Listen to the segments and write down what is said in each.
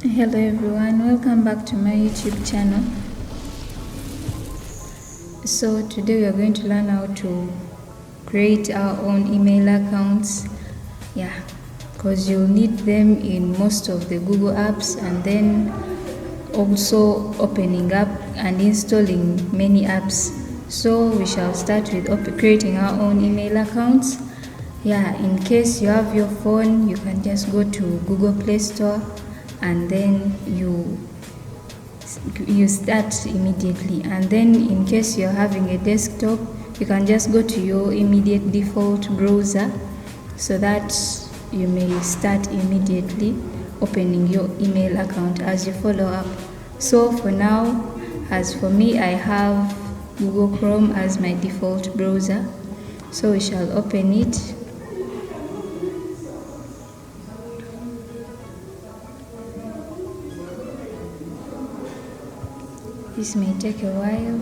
Hello everyone, welcome back to my YouTube channel. So today we are going to learn how to create our own email accounts. Because you'll need them in most of the Google apps, and then also opening up and installing many apps. So we shall start with creating our own email accounts. In case you have your phone, you can just go to Google Play Store and then you start immediately. And then in case you're having a desktop, you can just go to your immediate default browser so that you may start immediately opening your email account as you follow up. So for now, as for me, I have Google Chrome as my default browser. So we shall open it. This may take a while.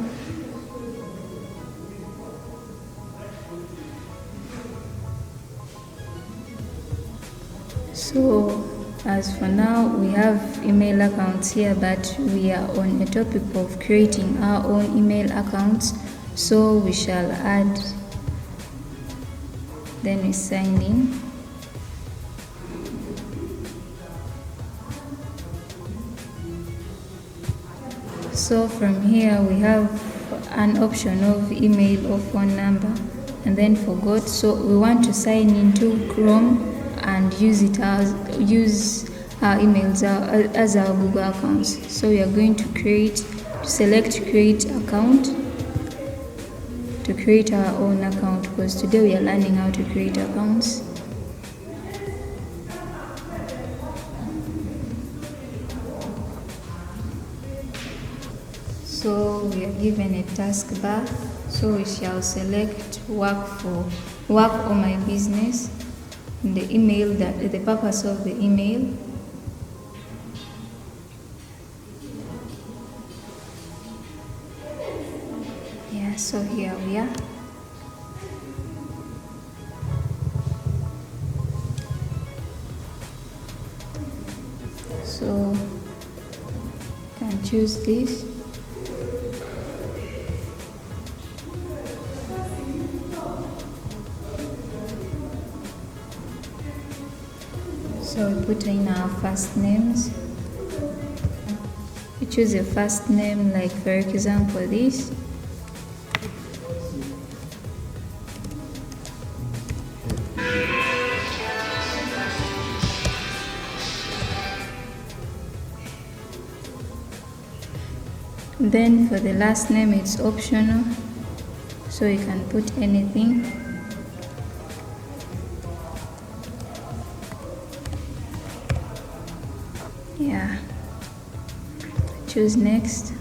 So as for now, we have email accounts here, but we are on a topic of creating our own email accounts. So we shall add, then we sign in. So from here we have an option of email or phone number, and then forgot. So we want to sign into Chrome and use our emails as our Google accounts. So we are going to select create account to create our own account, because today we are learning how to create accounts. So we are given a taskbar, so we shall select work or my business, the email, the purpose of the email. So here we are. So you can choose this. So we put in our first names. We choose a first name, like for example this. Then for the last name, it's optional, so you can put anything. Choose next.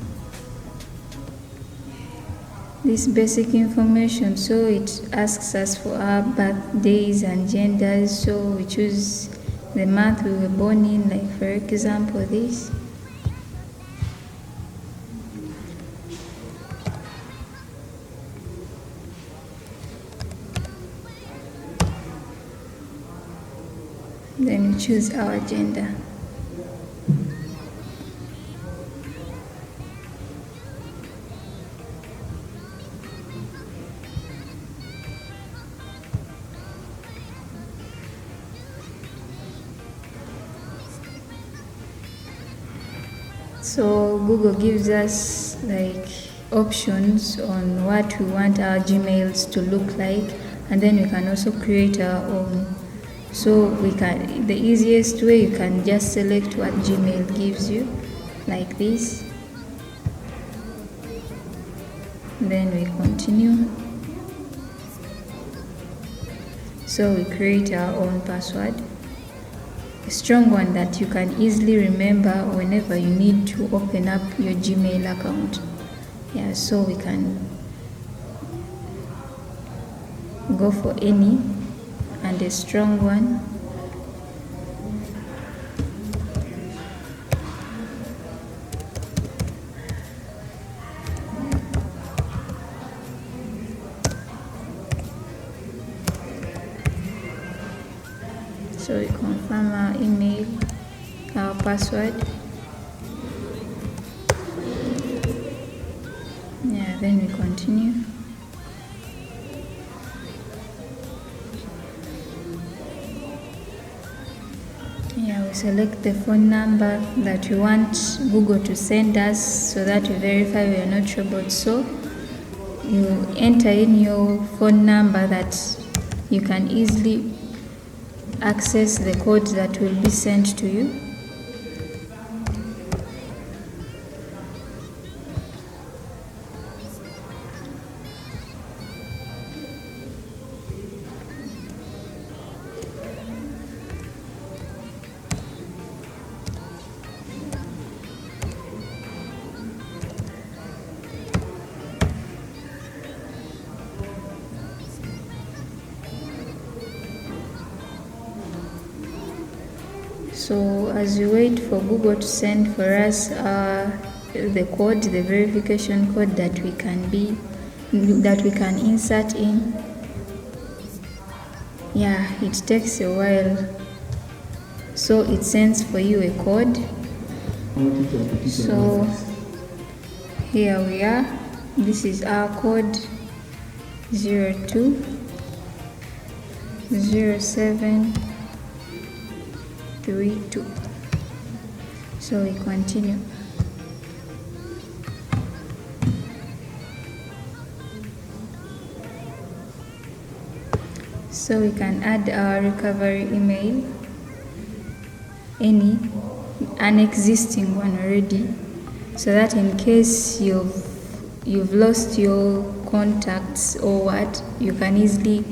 This basic information, so it asks us for our birthdays and genders, so we choose the month we were born in, like for example this. Then we choose our gender. So Google gives us like options on what we want our Gmails to look like, and then we can also create our own. So the easiest way, you can just select what Gmail gives you, like this. Then we continue. So we create our own password, a strong one that you can easily remember whenever you need to open up your Gmail account. So we can go for any and a strong one. So we confirm our email. our password. Yeah, then we continue. Yeah, we select the phone number that we want Google to send us so that we verify we are not robots. So you enter in your phone number that you can easily access the code that will be sent to you. So as we wait for Google to send for us the code, the verification code that we can insert in, yeah, it takes a while. So it sends for you a code. So here we are. This is our code 020732. So we continue. So we can add our recovery email, an existing one already, so that in case you've lost your contacts or what, you can easily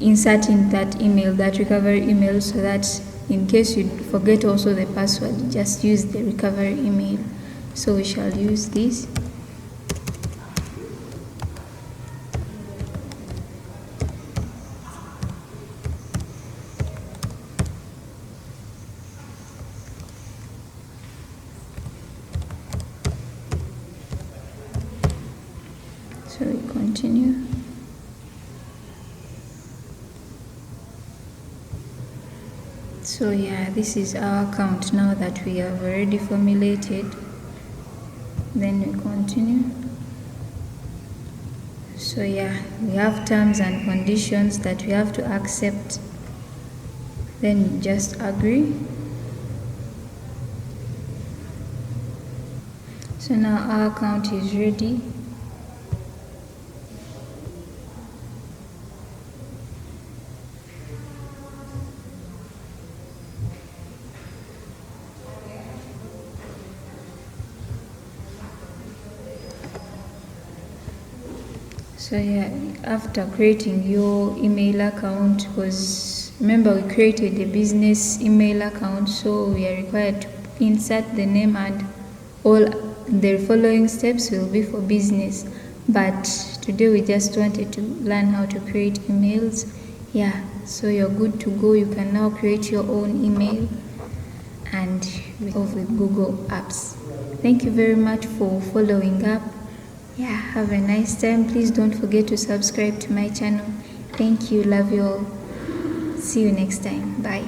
insert in that email, that recovery email, so that in case you forget also the password, just use the recovery email. So we shall use this. So we continue. So yeah, this is our account now that we have already formulated. Then we continue. So yeah, we have terms and conditions that we have to accept. Then just agree. So now our account is ready. So yeah, after creating your email account, because remember we created a business email account, so we are required to insert the name, and all the following steps will be for business. But today we just wanted to learn how to create emails. Yeah, so you're good to go. You can now create your own email and with Google Apps. Thank you very much for following up. Yeah, have a nice time. Please don't forget to subscribe to my channel. Thank you. Love you all. See you next time. Bye.